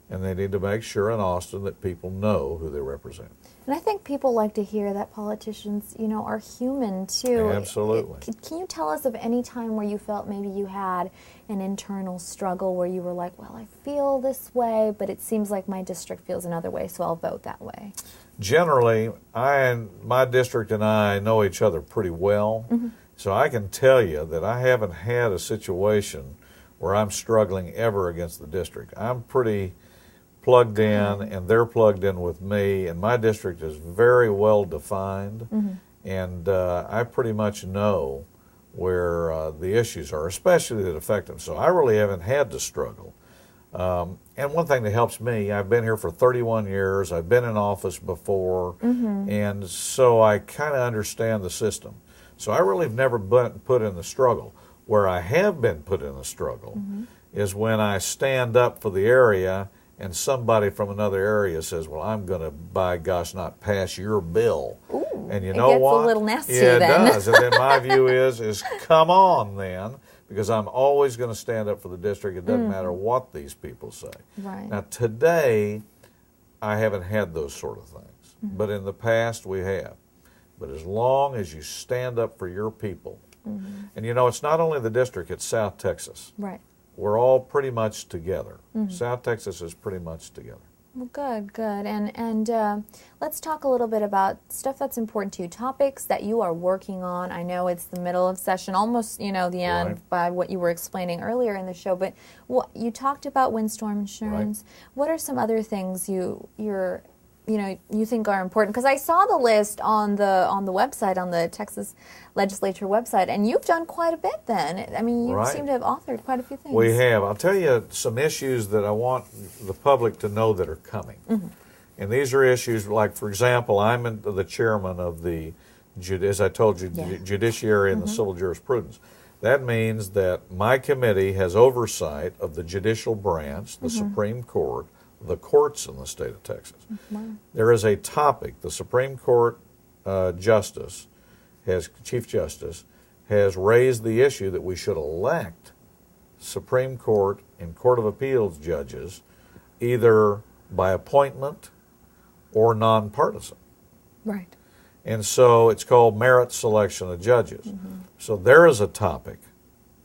And they need to make sure in Austin that people know who they represent. And I think people like to hear that politicians, are human too. Absolutely. Can you tell us of any time where you felt maybe you had an internal struggle where you were like, well, I feel this way, but it seems like my district feels another way, so I'll vote that way? Generally, my district and I know each other pretty well, so I can tell you that I haven't had a situation where I'm struggling ever against the district. I'm pretty plugged in, and they're plugged in with me, and my district is very well defined, and I pretty much know where the issues are, especially that affect them. So I really haven't had to struggle. And one thing that helps me, I've been here for 31 years, I've been in office before, and so I kind of understand the system. So I really have never been put in the struggle. Where I have been put in the struggle is when I stand up for the area and somebody from another area says, well, I'm going to, by gosh, not pass your bill. Ooh, and you know what? It gets a little nasty then. Yeah, it does. And then my view is come on then, because I'm always going to stand up for the district. It doesn't matter what these people say. Right. Now, today, I haven't had those sort of things. But in the past, we have. But as long as you stand up for your people, and it's not only the district, it's South Texas. Right. We're all pretty much together. South Texas is pretty much together. Well, good. And let's talk a little bit about stuff that's important to you, topics that you are working on. I know it's the middle of session, almost, the end by what you were explaining earlier in the show, but you talked about windstorm insurance. Right. What are some other things you're you think are important? Because I saw the list on the website, on the Texas Legislature website, and you've done quite a bit then. I mean, you seem to have authored quite a few things. We have. I'll tell you some issues that I want the public to know that are coming. And these are issues like, for example, I'm the chairman of the, as I told you, Judiciary and the Civil Jurisprudence. That means that my committee has oversight of the judicial branch, the Supreme Court, the courts in the state of Texas. There is a topic, the Supreme Court Chief Justice, has raised the issue that we should elect Supreme Court and Court of Appeals judges either by appointment or nonpartisan. Right. And so it's called merit selection of judges. So there is a topic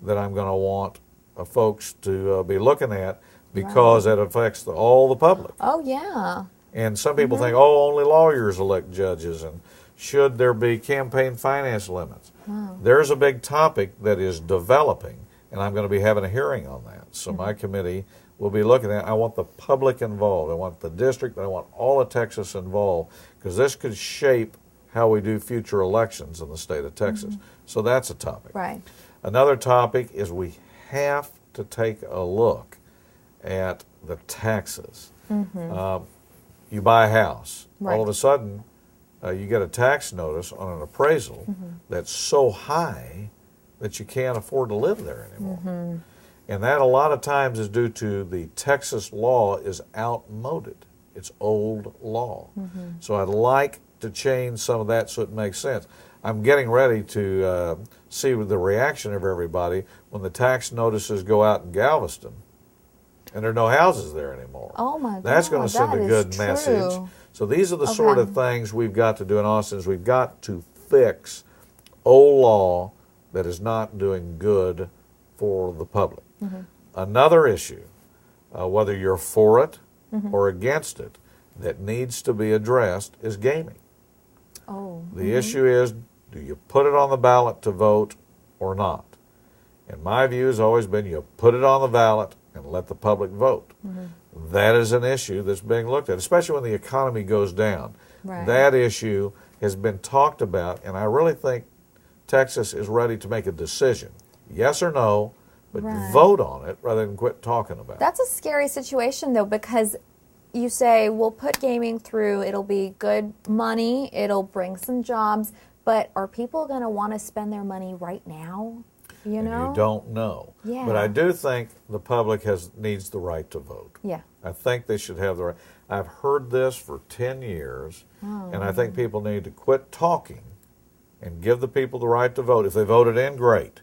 that I'm going to want folks to be looking at, because it affects all the public. Oh, yeah. And some people think, only lawyers elect judges, and should there be campaign finance limits? There's a big topic that is developing, and I'm going to be having a hearing on that. So my committee will be looking at it. I want the public involved. I want the district, but I want all of Texas involved, because this could shape how we do future elections in the state of Texas. So that's a topic. Right. Another topic is we have to take a look at the taxes. You buy a house. Right. All of a sudden, you get a tax notice on an appraisal that's so high that you can't afford to live there anymore. And that a lot of times is due to the Texas law is outmoded. It's old law. So I'd like to change some of that so it makes sense. I'm getting ready to see the reaction of everybody when the tax notices go out in Galveston and there are no houses there anymore. Oh my God, that's going to send a good true. message. So these are the sort of things we've got to do in Austin. Is we've got to fix old law that is not doing good for the public. Another issue, whether you're for it or against it, that needs to be addressed is gaming. The issue is, do you put it on the ballot to vote or not? And my view has always been you put it on the ballot and let the public vote. That is an issue that's being looked at, especially when the economy goes down. That issue has been talked about, and I really think Texas is ready to make a decision, yes or no, but vote on it rather than quit talking about it. That's a scary situation, though, because you say, we'll put gaming through, it'll be good money, it'll bring some jobs, but are people going to want to spend their money right now? You don't know. Yeah. But I do think the public needs the right to vote. Yeah. I think they should have the right. I've heard this for 10 years, and I think people need to quit talking and give the people the right to vote. If they voted in, great.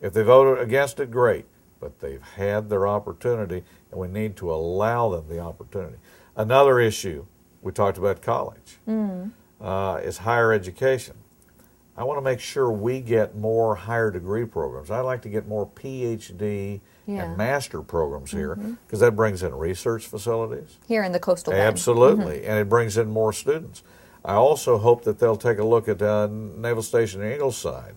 If they voted against it, great. but they've had their opportunity, and we need to allow them the opportunity. Another issue, we talked about college, is higher education. I want to make sure we get more higher degree programs. I'd like to get more PhD and master programs here, because that brings in research facilities. Here in the coastal bend. Absolutely, and it brings in more students. I also hope that they'll take a look at Naval Station Ingleside.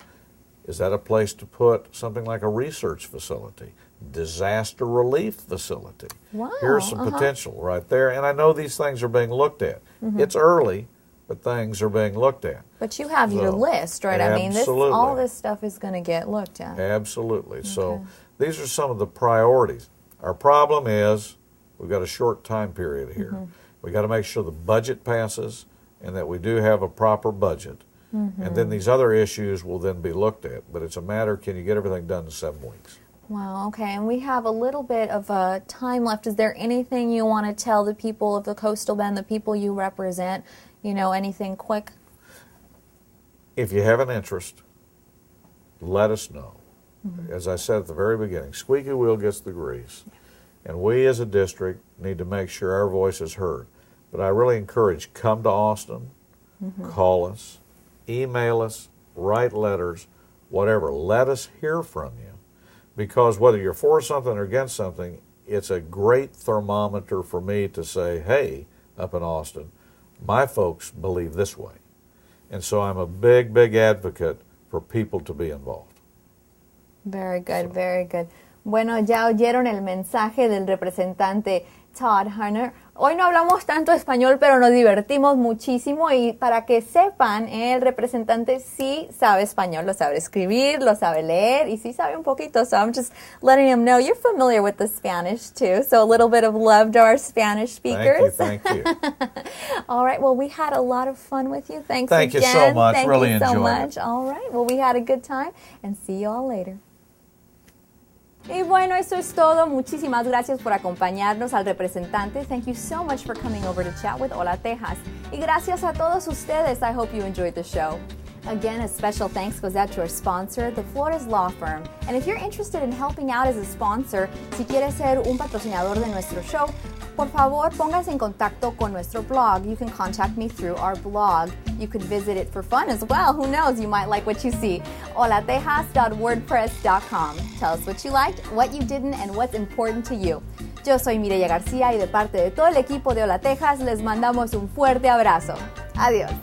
Is that a place to put something like a research facility, disaster relief facility? Wow. Here's some potential right there, and I know these things are being looked at. It's early, but things are being looked at. But you have your list, right? I mean, all this stuff is going to get looked at. Absolutely. Okay. So these are some of the priorities. Our problem is we've got a short time period here. We've got to make sure the budget passes and that we do have a proper budget. And then these other issues will then be looked at. But it's a matter, can you get everything done in 7 weeks? Wow, okay. And we have a little bit of time left. Is there anything you want to tell the people of the coastal bend, the people you represent? You know, anything quick? If you have an interest, let us know. As I said at the very beginning, squeaky wheel gets the grease. And we as a district need to make sure our voice is heard. But I really encourage, come to Austin, call us, email us, write letters, whatever. Let us hear from you. Because whether you're for something or against something, it's a great thermometer for me to say, hey, up in Austin, my folks believe this way. And so I'm a big, big advocate for people to be involved. Very good, very good. Bueno, ya oyeron el mensaje del representante Todd Hunter. Hoy no hablamos tanto español, pero nos divertimos muchísimo, y para que sepan, el representante sí sabe español, lo sabe escribir, lo sabe leer, y sí sabe un poquito. So I'm just letting him know you're familiar with the Spanish too. So a little bit of love to our Spanish speakers. Thank you. All right, well, we had a lot of fun with you. Thank you so much. Thank really you so enjoyed much. it. All right, well, we had a good time, and see you all later. Y bueno, eso es todo. Muchísimas gracias por acompañarnos al representante. Thank you so much for coming over to chat with Hola Tejas. Y gracias a todos ustedes. I hope you enjoyed the show. Again, a special thanks goes out to our sponsor, the Flores Law Firm. And if you're interested in helping out as a sponsor, si quieres ser un patrocinador de nuestro show, por favor, póngase en contacto con nuestro blog. You can contact me through our blog. You could visit it for fun as well. Who knows? You might like what you see. holatejas.wordpress.com. Tell us what you liked, what you didn't, and what's important to you. Yo soy Mireya Garcia, y de parte de todo el equipo de Hola Tejas, les mandamos un fuerte abrazo. Adiós.